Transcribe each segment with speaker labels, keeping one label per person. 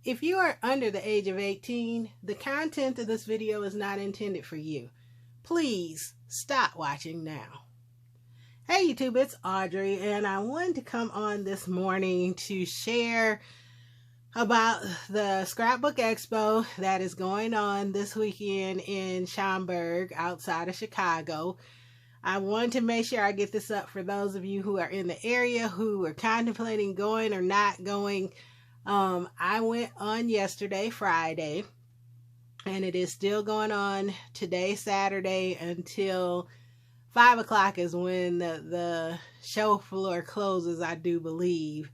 Speaker 1: If you are under the age of 18, the content of this video is not intended for you. Please stop watching now. Hey YouTube, it's Audrey, and I wanted to come on this morning to share about the Scrapbook Expo that is going on this weekend in Schaumburg outside of Chicago. I wanted to make sure I get this up for those of you who are in the area who are contemplating going or not going. I went on yesterday, Friday, and it is still going on today, Saturday, until 5 o'clock is when the show floor closes, I do believe.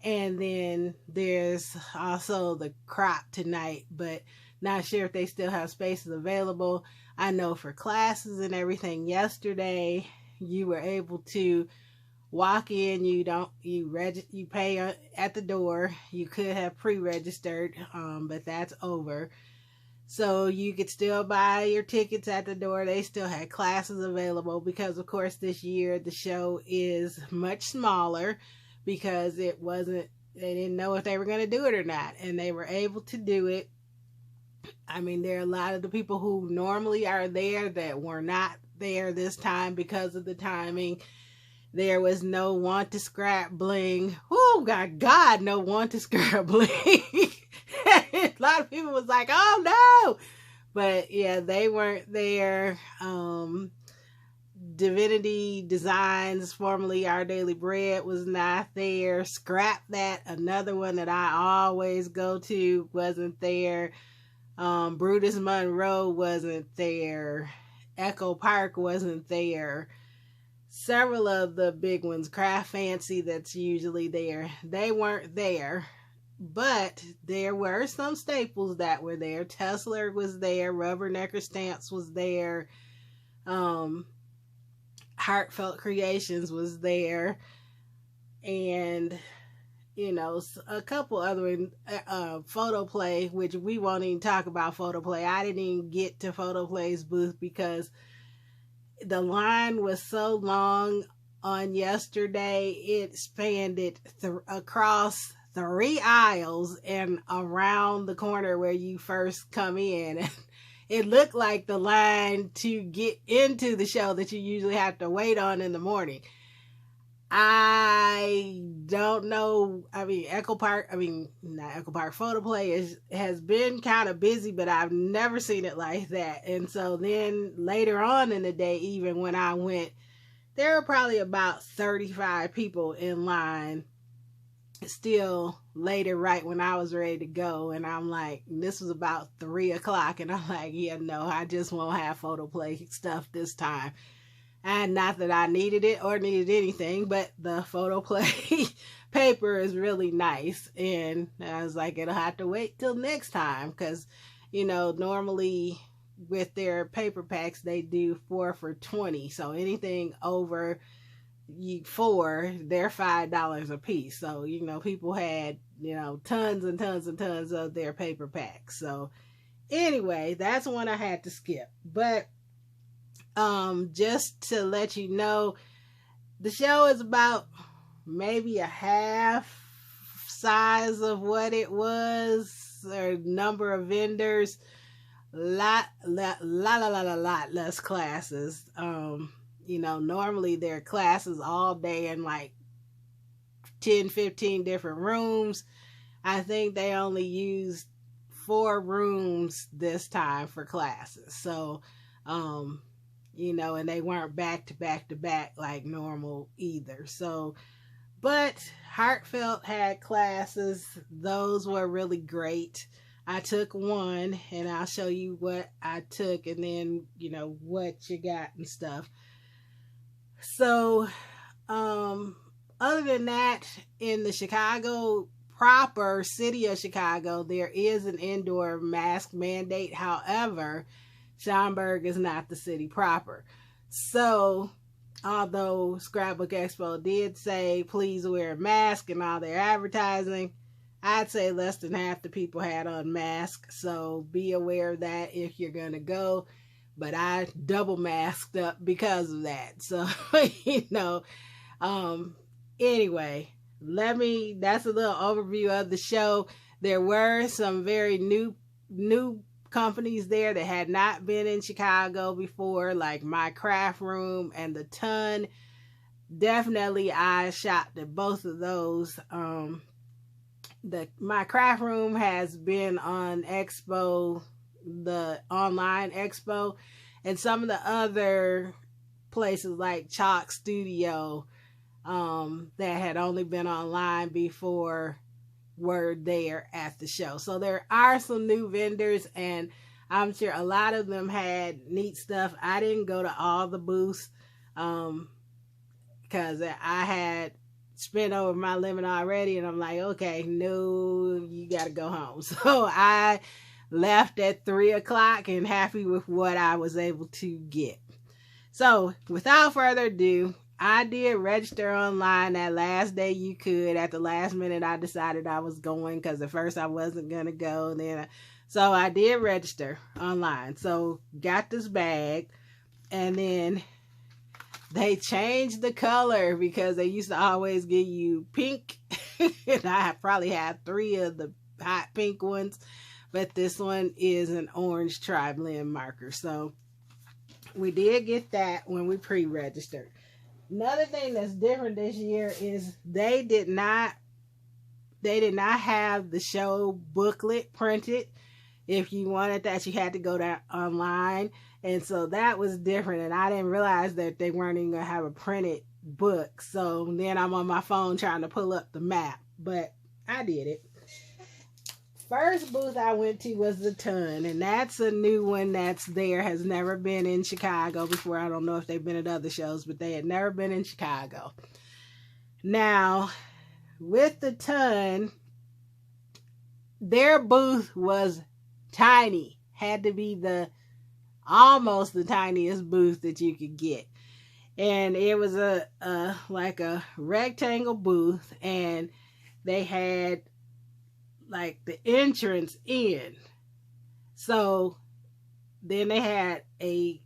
Speaker 1: And then there's also the crop tonight, but not sure if they still have spaces available. I know for classes and everything yesterday, you were able to walk in. You pay at the door. You could have pre-registered, but that's over. So you could still buy your tickets at the door. They still had classes available because, of course, this year the show is much smaller because they didn't know if they were going to do it or not, and they were able to do it. I mean, there are a lot of the people who normally are there that were not there this time because of the timing. There was no want to scrap bling. Oh, God, no want to scrap bling. A lot of people was like, oh no. But yeah, they weren't there. Divinity Designs, formerly Our Daily Bread, was not there. Scrap That, another one that I always go to, wasn't there. Brutus Monroe wasn't there. Echo Park wasn't there. Several of the big ones, Craft Fancy, that's usually there, they weren't there. But there were some staples that were there. Tesla was there. Rubbernecker Stamps was there. Heartfelt Creations was there. And, you know, a couple other, Photoplay, which we won't even talk about Photoplay. I didn't even get to Photoplay's booth because the line was so long on yesterday. It spanned across 3 aisles and around the corner where you first come in. It looked like the line to get into the show that you usually have to wait on in the morning. I don't know. I mean, Photoplay has been kind of busy, but I've never seen it like that. And so then later on in the day, even when I went, there were probably about 35 people in line still later, right when I was ready to go. And I'm like, this was about 3 o'clock. And I'm like, yeah, no, I just won't have Photoplay stuff this time. And not that I needed it or needed anything, but the Photoplay paper is really nice. And I was like, it'll have to wait till next time. Because, you know, normally with their paper packs, they do 4 for $20. So anything over 4, they're $5 a piece. So, you know, people had, you know, tons and tons and tons of their paper packs. So anyway, that's one I had to skip. But just to let you know, the show is about maybe a half size of what it was, or number of vendors, lot less classes. You know, normally there are classes all day in like 10, 15 different rooms. I think they only used 4 rooms this time for classes. So, you know, and they weren't back to back to back like normal either. So, but Heartfelt had classes. Those were really great. I took one, and I'll show you what I took and then, you know, what you got and stuff. So, other than that, in the Chicago proper city of Chicago, there is an indoor mask mandate. However, Schaumburg is not the city proper. So, although Scrapbook Expo did say, please wear a mask in all their advertising, I'd say less than half the people had on masks. So be aware of that if you're going to go. But I double masked up because of that. So, you know, anyway, that's a little overview of the show. There were some very new companies there that had not been in Chicago before, like My Craft Room and The Ton. Definitely I shopped at both of those. My Craft Room has been on Expo, the online Expo, and some of the other places like Chalk Studio that had only been online before were there at the show. So there are some new vendors, and I'm sure a lot of them had neat stuff. I didn't go to all the booths because I had spent over my limit already, and I'm like, okay, no, you gotta go home. So I left at 3 o'clock and happy with what I was able to get. So without further ado, I did register online that last day you could. At the last minute, I decided I was going because at first I wasn't gonna go. So I did register online. So got this bag, and then they changed the color because they used to always give you pink. And I probably had 3 of the hot pink ones, but this one is an orange tri-blend marker. So we did get that when we pre-registered. Another thing that's different this year is they did not have the show booklet printed. If you wanted that, you had to go down online. And so that was different. And I didn't realize that they weren't even going to have a printed book. So then I'm on my phone trying to pull up the map. But I did it. First booth I went to was The Ton. And that's a new one that's there. Has never been in Chicago before. I don't know if they've been at other shows, but they had never been in Chicago. Now, with The Ton, their booth was tiny. Had to be almost the tiniest booth that you could get. And it was like a rectangle booth, and they had like the entrance in. So then they had a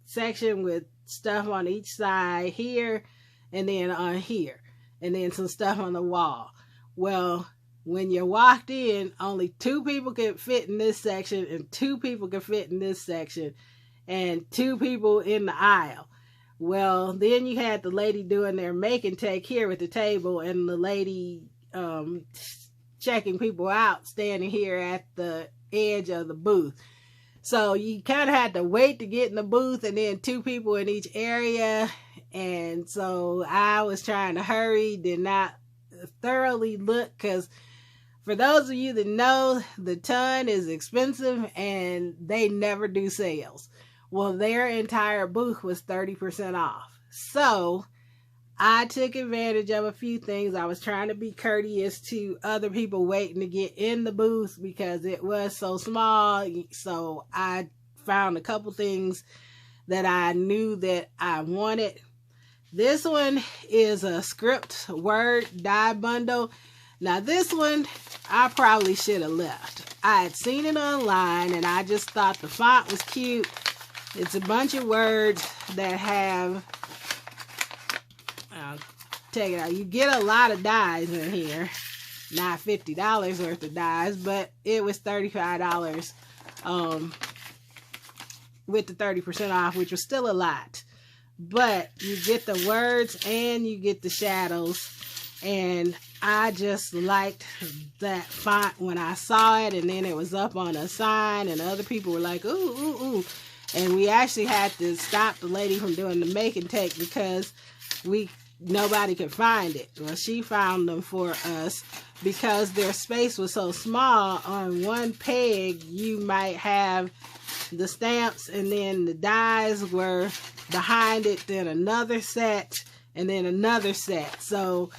Speaker 1: section with stuff on each side here, and then on here, and then some stuff on the wall. Well, when you walked in, only 2 people could fit in this section, and 2 people could fit in this section, and 2 people in the aisle. Well, then you had the lady doing their make and take here with the table, and the lady checking people out standing here at the edge of the booth. So you kind of had to wait to get in the booth, and then 2 people in each area. And so I was trying to hurry, did not thoroughly look, because for those of you that know, The Ton is expensive and they never do sales. Well, their entire booth was 30% off. So I took advantage of a few things. I was trying to be courteous to other people waiting to get in the booth because it was so small. So I found a couple things that I knew that I wanted. This one is a script word die bundle. Now this one, I probably should have left. I had seen it online and I just thought the font was cute. It's a bunch of words that have, I'll take it out. You get a lot of dies in here. Not $50 worth of dies, but it was $35 with the 30% off, which was still a lot. But you get the words and you get the shadows. And I just liked that font when I saw it, and then it was up on a sign, and other people were like, ooh, ooh, ooh. And we actually had to stop the lady from doing the make and take because nobody could find it. Well, she found them for us because their space was so small. On one peg, you might have the stamps, and then the dies were behind it, then another set, and then another set. So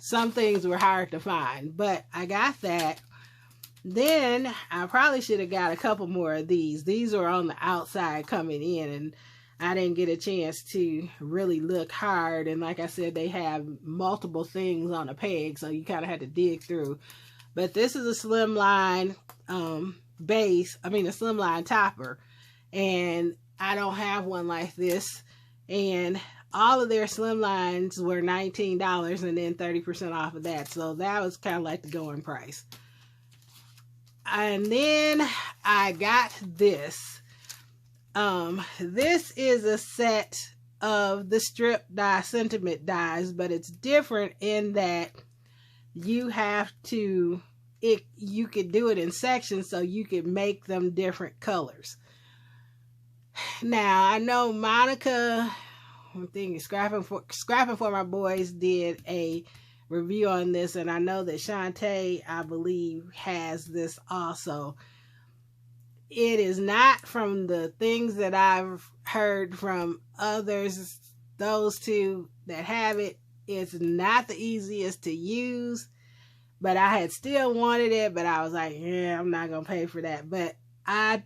Speaker 1: some things were hard to find, but I got that. Then I probably should have got a couple more of these. These were on the outside coming in, and I didn't get a chance to really look hard. And like I said, they have multiple things on a peg, so you kind of had to dig through. But this is a slimline base. I mean, a slimline topper, and I don't have one like this. And all of their slim lines were $19 and then 30% off of that. So that was kind of like the going price. And then I got this. This is a set of the strip die sentiment dies, but it's different in that you have to, you could do it in sections so you could make them different colors. Now, I know Monica, I'm thinking Scrapping for My Boys did a review on this, and I know that Shantae, I believe, has this also. It is not, from the things that I've heard from others, those two that have it, it's not the easiest to use, but I had still wanted it, but I was like, yeah, I'm not going to pay for that. But I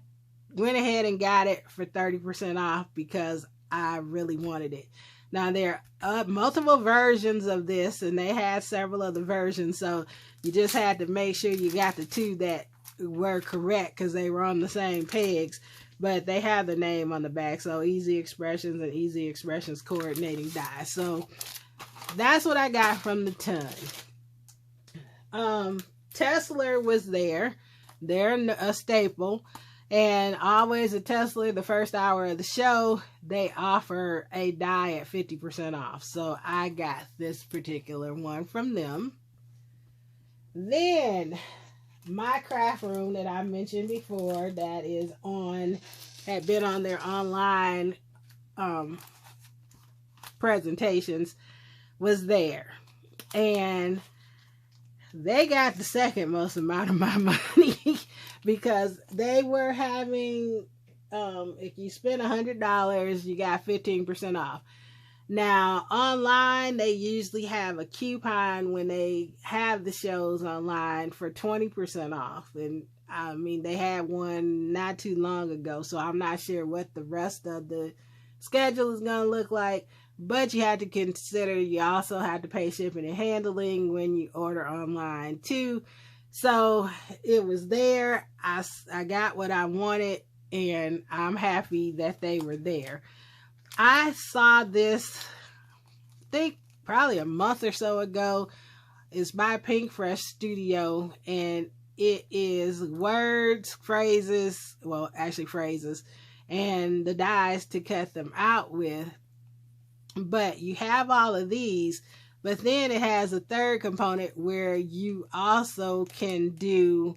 Speaker 1: went ahead and got it for 30% off because I really wanted it. Now, there are multiple versions of this, and they had several other versions, so you just had to make sure you got the two that were correct because they were on the same pegs, but they have the name on the back. So Easy Expressions and Easy Expressions Coordinating Die. So that's what I got from the ton. Tesla was there. They're a staple. And always at Tesla, the first hour of the show, they offer a die at 50% off. So I got this particular one from them. Then my craft room that I mentioned before, that is on, had been on their online presentations, was there. And they got the second most amount of my money because they were having, if you spend $100, you got 15% off. Now, online, they usually have a coupon when they have the shows online for 20% off. And I mean, they had one not too long ago, so I'm not sure what the rest of the schedule is going to look like. But you have to consider you also have to pay shipping and handling when you order online too. So it was there. I got what I wanted, and I'm happy that they were there. I saw this, I think probably a month or so ago. It's by Pink Fresh Studio, and it is words, phrases, well, actually phrases, and the dies to cut them out with. But you have all of these, but then it has a third component where you also can do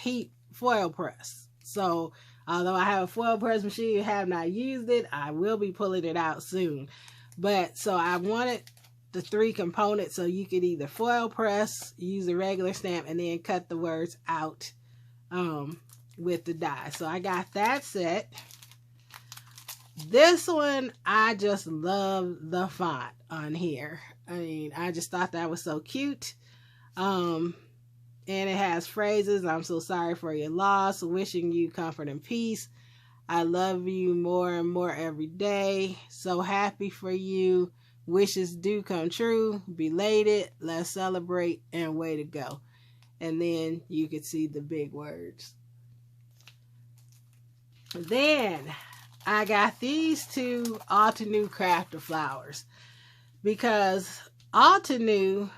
Speaker 1: heat foil press. So although I have a foil press machine and have not used it, I will be pulling it out soon. But so I wanted the three components so you could either foil press, use a regular stamp, and then cut the words out with the die. So I got that set. This one, I just love the font on here. I mean, I just thought that was so cute. And it has phrases. I'm so sorry for your loss. Wishing you comfort and peace. I love you more and more every day. So happy for you. Wishes do come true. Belated. Let's celebrate and way to go. And then you can see the big words. Then I got these two Altenew crafter flowers because Altenew,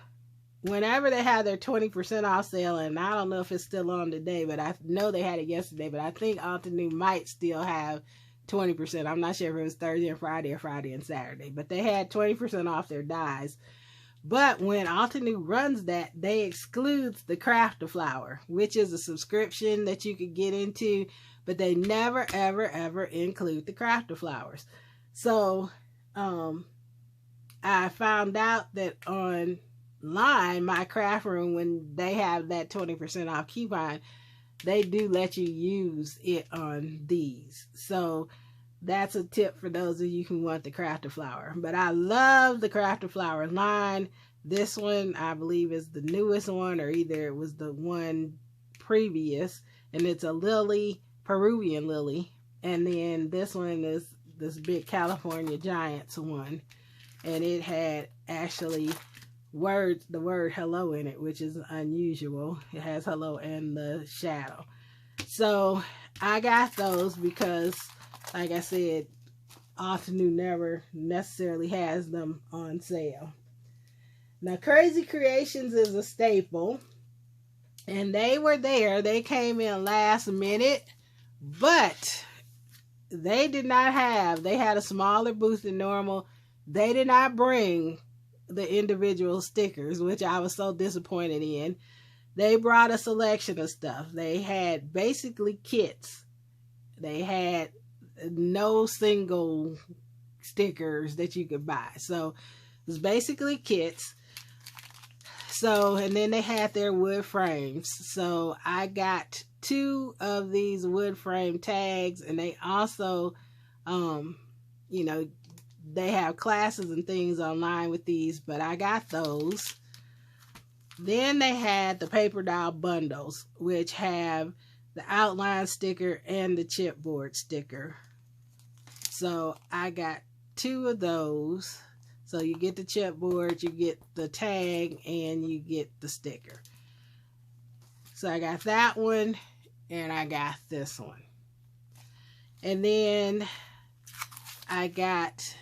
Speaker 1: whenever they have their 20% off sale, and I don't know if it's still on today, but I know they had it yesterday, but I think Altenew might still have 20%. I'm not sure if it was Thursday and Friday or Friday and Saturday, but they had 20% off their dies. But when Altenew runs that, they exclude the crafter flower, which is a subscription that you could get into, but they never, ever, ever include the crafter flowers. So, I found out that online, my craft room, when they have that 20% off coupon, they do let you use it on these. So that's a tip for those of you who want the crafter flower. But I love the crafter flower line. This one, I believe, is the newest one, or either it was the one previous, and it's a lily, Peruvian lily. And then this one is this big California Giants one, and it had actually the word hello in it, which is unusual. It has hello and the shadow. So I got those because, like I said, Altenew never necessarily has them on sale. Now, Crazy Creations is a staple, and they were there. They came in last minute, but they did not have, they had a smaller booth than normal. They did not bring the individual stickers, which I was so disappointed in. They brought a selection of stuff. They had basically kits. They had no single stickers that you could buy. So it was basically kits. So, and then they had their wood frames. So I got 2 of these wood frame tags, and they also, you know, they have classes and things online with these, but I got those. Then they had the paper doll bundles, which have the outline sticker and the chipboard sticker. So I got 2 of those. So you get the chipboard, you get the tag, and you get the sticker. So I got that one, and I got this one. And then I got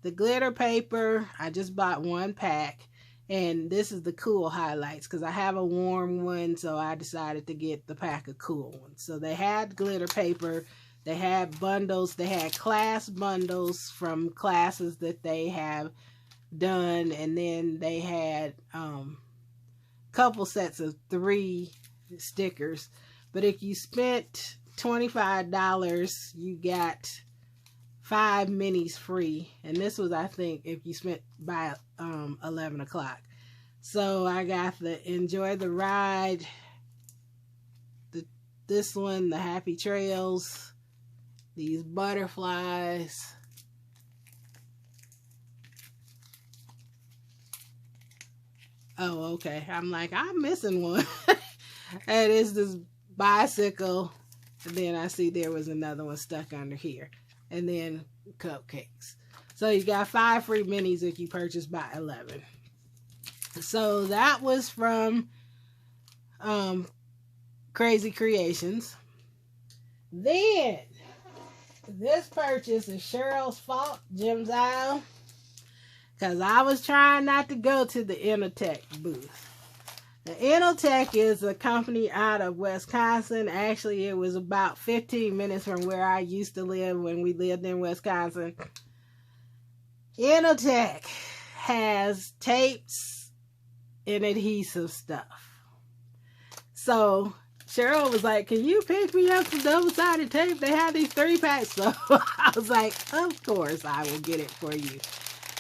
Speaker 1: the glitter paper. I just bought 1 pack. And this is the cool highlights, because I have a warm one, so I decided to get the pack of cool ones. So they had glitter paper, they had bundles, they had class bundles from classes that they have done, and then they had couple sets of 3 stickers. But if you spent $25, you got 5 minis free, and this was, I think, if you spent by 11 o'clock. So I got the Enjoy the Ride, this one, the Happy Trails, these butterflies, oh, okay, I'm like, I'm missing one. And it's this bicycle, and then I see there was another one stuck under here. And then cupcakes. So you got 5 free minis if you purchase by 11. So that was from Crazy Creations. Then this purchase is Cheryl's fault, Jim's Aisle, because I was trying not to go to the Inotech booth. The Inotech is a company out of Wisconsin. Actually, it was about 15 minutes from where I used to live when we lived in Wisconsin. Inotech has tapes and adhesive stuff. So Cheryl was like, can you pick me up some double-sided tape? They have these 3-packs. So I was like, of course I will get it for you.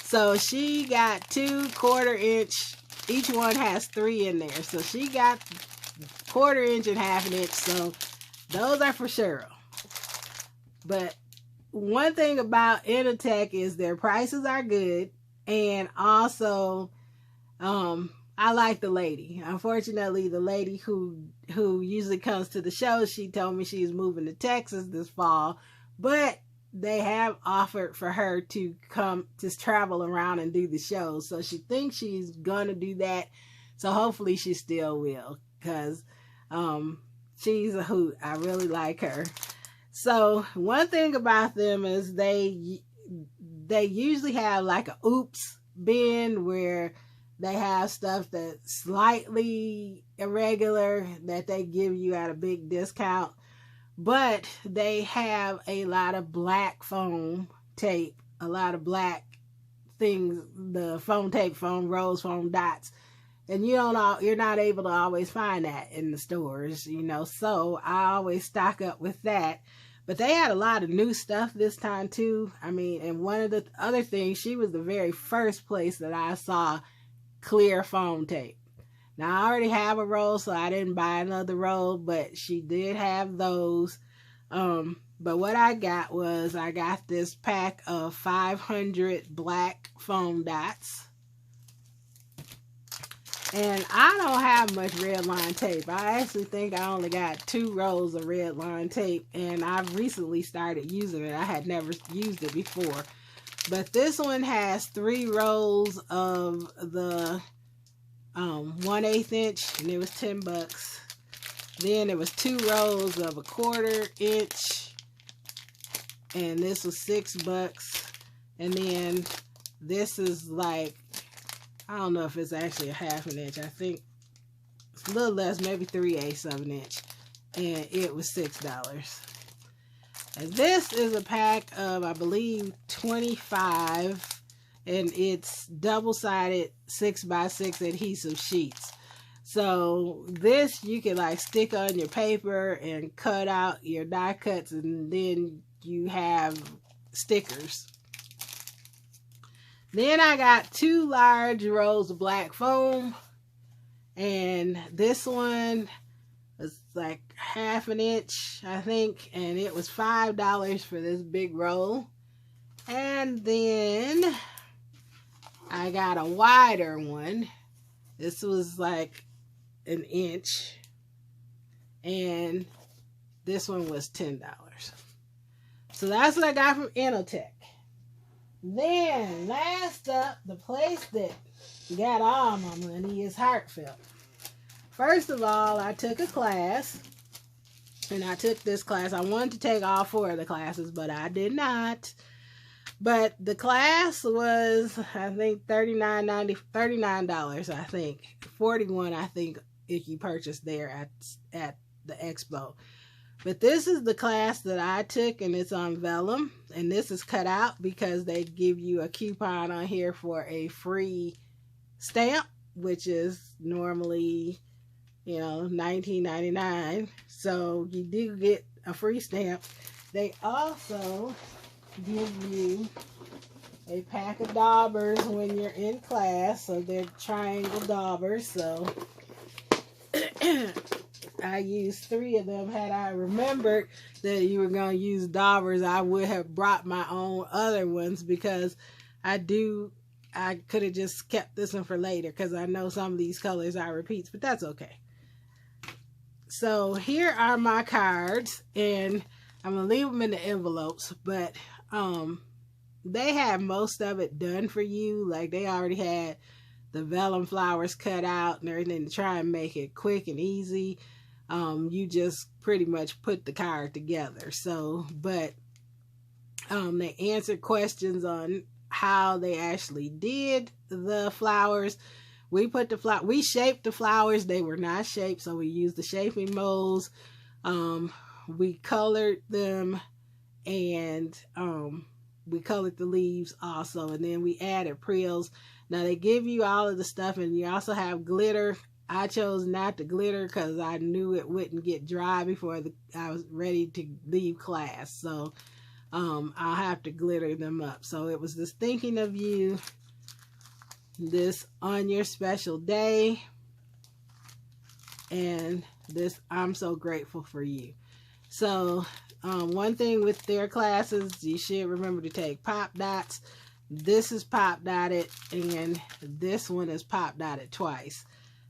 Speaker 1: So she got 2 1/4-inch. Each one has 3 in there. So she got 1/4 inch and 1/2 inch. So those are for Cheryl. But one thing about Inotech is their prices are good. And also, I like the lady. Unfortunately, the lady who usually comes to the show, she told me she's moving to Texas this fall. But they have offered for her to come to travel around and do the shows. So she thinks she's going to do that. So hopefully she still will, because she's a hoot. I really like her. So one thing about them is they usually have like a oops bin where they have stuff that's slightly irregular that they give you at a big discount. But they have a lot of black foam tape, a lot of black things, the foam tape, foam rolls, foam dots. And you're not able to always find that in the stores, you know. So I always stock up with that. But they had a lot of new stuff this time too. I mean, and one of the other things, she was the very first place that I saw clear foam tape. Now, I already have a roll, so I didn't buy another roll, but she did have those. But what I got was, I got this pack of 500 black foam dots. And I don't have much red line tape. I actually think I only got 2 rolls of red line tape, and I've recently started using it. I had never used it before. But this one has 3 rolls of the 1/8 inch, and it was $10. Then there was 2 rolls of a 1/4 inch, and this was $6. And then this is like, I don't know if it's actually a 1/2 inch. I think it's a little less, maybe 3/8 of an inch. And it was $6. And this is a pack of, I believe, 25. And it's double-sided 6x6 adhesive sheets. So this you can like stick on your paper and cut out your die cuts, and then you have stickers. Then I got 2 large rolls of black foam, and this one was like 1/2 inch, I think, and it was $5 for this big roll. And then I got a wider one. This was like 1 inch, and this one was $10. So that's what I got from Innotek. Then, last up, the place that got all my money is Heartfelt. First of all, I took a class, and I took this class. I wanted to take all 4 of the classes, but I did not. But the class was, I think, $39, I think. $41, I think, if you purchase there at the Expo. But this is the class that I took, and it's on vellum, and this is cut out because they give you a coupon on here for a free stamp, which is normally, you know, $19.99. So you do get a free stamp. They also give you a pack of daubers when you're in class, so they're triangle daubers. So I used 3 of them. Had I remembered that you were going to use daubers, I would have brought my own other ones, because I could have just kept this one for later, because I know some of these colors are repeats, but that's okay. So here are my cards, and I'm going to leave them in the envelopes, but they had most of it done for you. Like, they already had the vellum flowers cut out and everything to try and make it quick and easy. You just pretty much put the card together. So, but they answered questions on how they actually did the flowers. We shaped the flowers. They were not shaped, so we used the shaping molds. We colored them, and we colored the leaves also, and then we added prills. Now they give you all of the stuff, and you also have glitter. I chose not to glitter because I knew it wouldn't get dry before I was ready to leave class. So I'll have to glitter them up. So it was this thinking of you, this on your special day, and this I'm so grateful for you. So one thing with their classes, you should remember to take pop dots. This is pop dotted, and this one is pop dotted twice.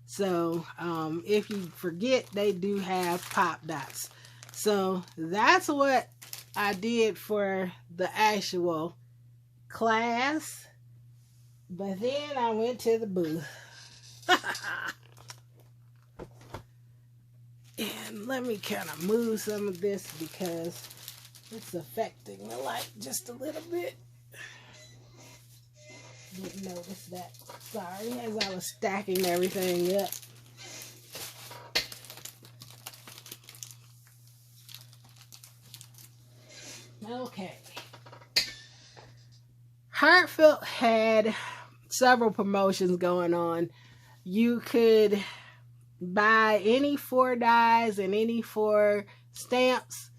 Speaker 1: So if you forget, they do have pop dots. So that's what I did for the actual class. But then I went to the booth. And let me kind of move some of this because it's affecting the light just a little bit. Didn't notice that. Sorry, as I was stacking everything up. Okay. Heartfelt had several promotions going on. You could buy any 4 dies and any 4 stamps,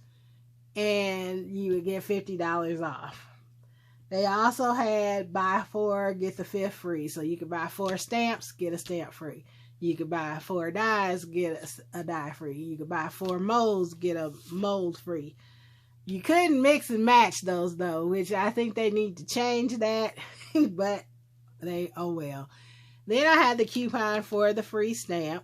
Speaker 1: and you would get $50 off. They also had buy 4, get the 5th free. So you could buy 4 stamps, get a stamp free. You could buy 4 dies, get a die free. You could buy 4 molds, get a mold free. You couldn't mix and match those though, which I think they need to change that, but oh well. Then I had the coupon for the free stamp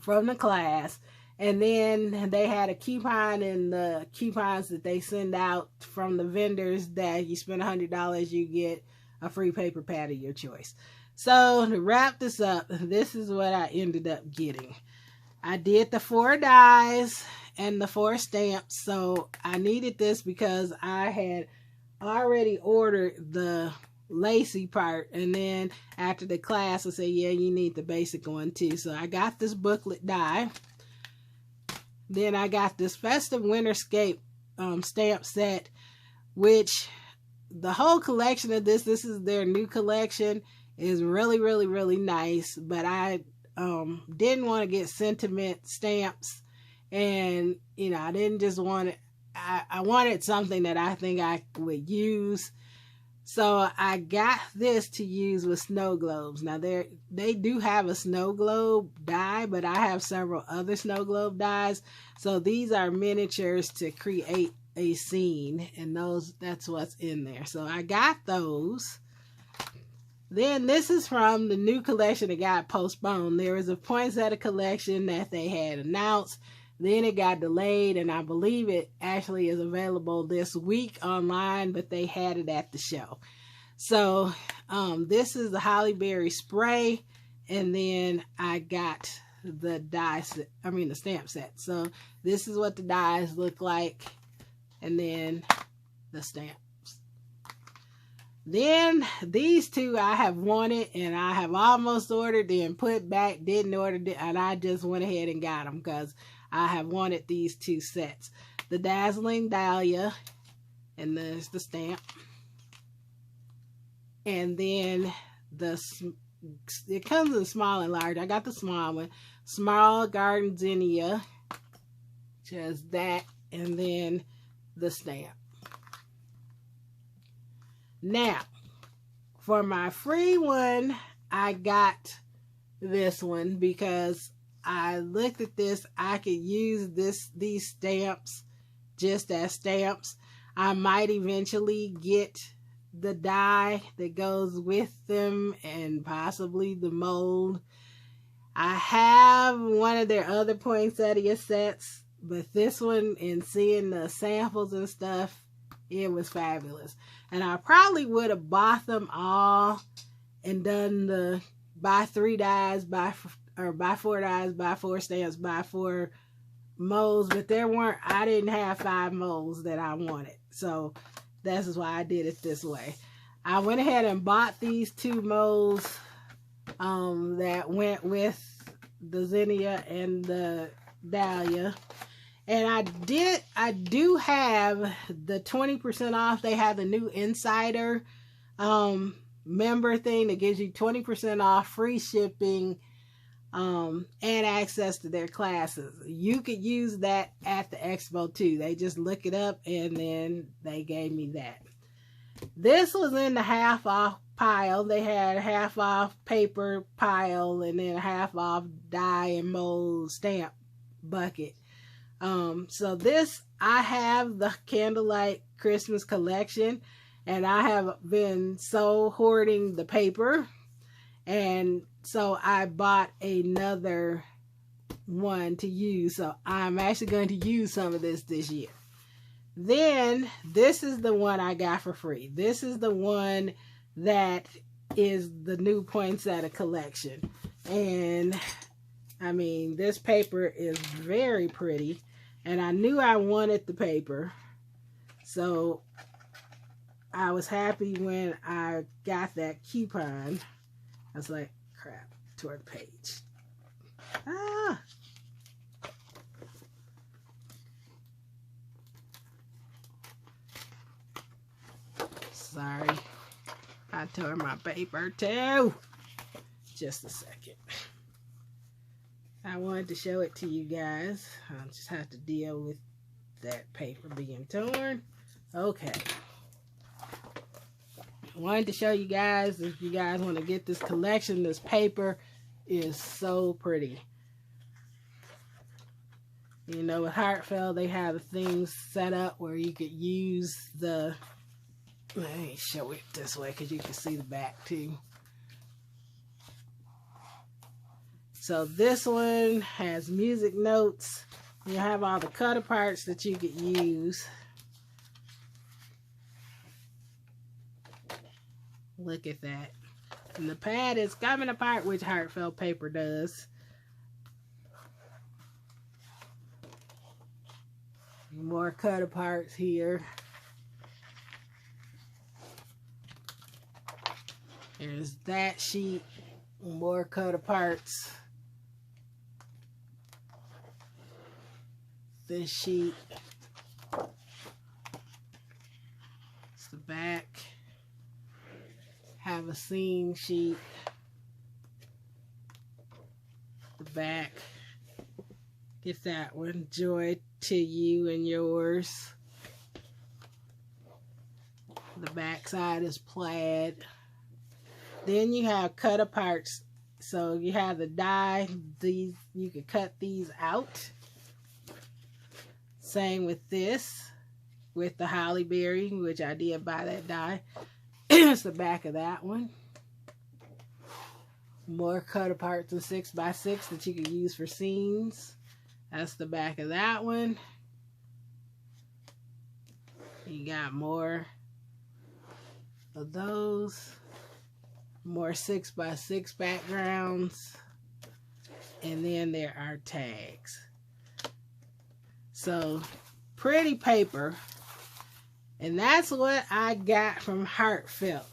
Speaker 1: from the class. And then they had a coupon in the coupons that they send out from the vendors that you spend $100, you get a free paper pad of your choice. So to wrap this up, this is what I ended up getting. I did the 4 dies and the 4 stamps. So I needed this because I had already ordered the lacy part, and then after the class I said, yeah, you need the basic one too. So I got this booklet die. Then I got this festive winterscape stamp set, which the whole collection of this is their new collection, is really nice. But I didn't want to get sentiment stamps, and you know, I didn't just want it. I wanted something that I think I would use. So I got this to use with snow globes. Now they do have a snow globe die, but I have several other snow globe dies. So these are miniatures to create a scene, and that's what's in there. So I got those. Then this is from the new collection that got postponed. There was a poinsettia collection that they had announced. Then it got delayed, and I believe it actually is available this week online, but they had it at the show. So this is the Holly Berry spray, and then I got the the stamp set. So this is what the dies look like, and then the stamps. Then these two I have wanted, and I have almost ordered, then put back, didn't order it, and I just went ahead and got them because I have wanted these 2 sets. The Dazzling Dahlia, and there's the stamp. And then it comes in small and large. I got the small one. Small Garden Zinnia, just that, and then the stamp. Now, for my free one, I got this one because I looked at this. I could use these stamps just as stamps. I might eventually get the die that goes with them and possibly the mold. I have one of their other poinsettia sets, but this one, in seeing the samples and stuff, it was fabulous. And I probably would have bought them all and done the buy 3 dies, buy 4 dies, buy 4 stamps, buy 4 molds, but I didn't have 5 molds that I wanted. So that's why I did it this way. I went ahead and bought these 2 molds that went with the Zinnia and the Dahlia. And I do have the 20% off. They have the new Insider member thing that gives you 20% off, free shipping, and access to their classes. You could use that at the Expo too. They just look it up, and then they gave me that. This was in the half off pile. They had a half off paper pile, and then a half off die and mold stamp bucket. So this, I have the Candlelight Christmas collection, and I have been so hoarding the paper, and so I bought another one to use. So I'm actually going to use some of this year. Then this is the one I got for free. This is the one that is the new poinsettia collection. And I mean, this paper is very pretty, and I knew I wanted the paper. So I was happy when I got that coupon. I was like, crap, toward the page. Ah! Sorry. I tore my paper too. Just a second. I wanted to show it to you guys. I'll just have to deal with that paper being torn. Okay. I wanted to show you guys, if you guys want to get this collection, this paper is so pretty. You know, with Heartfelt, they have things set up where you could use the... Let me show it this way because you can see the back too. So this one has music notes. You have all the cutter parts that you could use. Look at that. And the pad is coming apart, which Heartfelt paper does. More cut aparts here. There's that sheet. More cut aparts. This sheet. It's the back. Have a seam sheet. The back. Get that one. Joy to you and yours. The back side is plaid. Then you have cut aparts. So you have the die. These, you can cut these out. Same with this. With the holly berry, which I did buy that die. It's the back of that one. More cut aparts in 6x6 that you can use for seams. That's the back of that one. You got more of those. More 6x6 backgrounds. And then there are tags. So, pretty paper. And that's what I got from Heartfelt.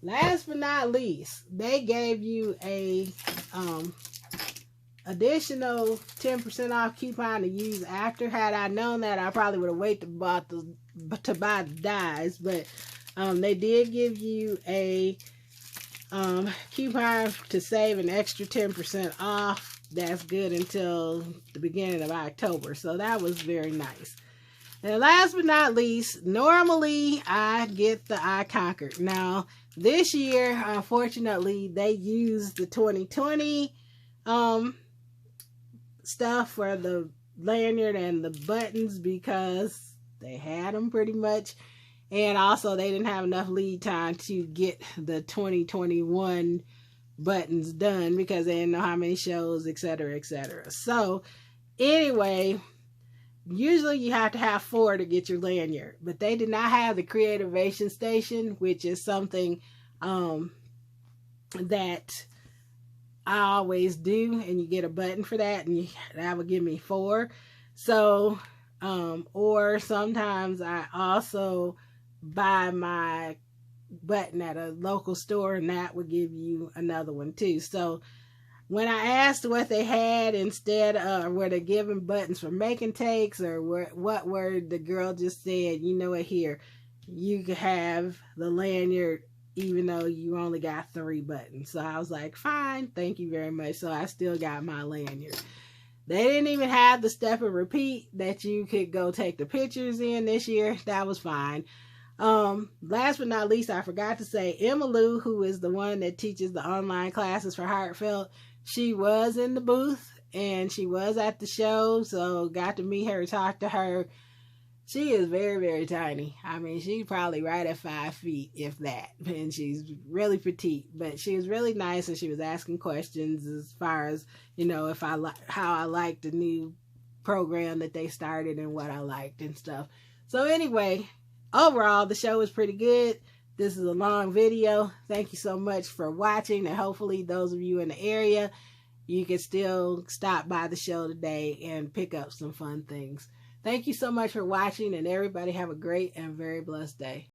Speaker 1: Last but not least, they gave you a additional 10% off coupon to use after. Had I known that, I probably would have waited to buy the dies. But they did give you a coupon to save an extra 10% off. That's good until the beginning of October. So that was very nice. And last but not least, normally I get the I Conquered. Now, this year, unfortunately, they used the 2020 stuff for the lanyard and the buttons because they had them pretty much. And also, they didn't have enough lead time to get the 2021 buttons done because they didn't know how many shows, etc., etc. So, anyway, usually you have to have 4 to get your lanyard, but they did not have the Creativation Station, which is something that I always do, and you get a button for that, and that would give me 4. So, or sometimes I also buy my button at a local store, and that would give you another one too. So when I asked what they had instead of, were they giving buttons for making takes, or what were, the girl just said, you know what, here, you could have the lanyard even though you only got 3 buttons. So I was like, fine, thank you very much. So I still got my lanyard. They didn't even have the step and repeat that you could go take the pictures in this year. That was fine. Last but not least, I forgot to say, Emma Lou, who is the one that teaches the online classes for Heartfelt, she was in the booth and she was at the show, so got to meet her, talk to her. She is very, very tiny. I mean, she's probably right at 5 feet, if that, and she's really petite, but she was really nice, and she was asking questions as far as, you know, if I how I liked the new program that they started and what I liked and stuff. So anyway, overall, the show was pretty good. This is a long video. Thank you so much for watching, and hopefully those of you in the area, you can still stop by the show today and pick up some fun things. Thank you so much for watching, and everybody have a great and very blessed day.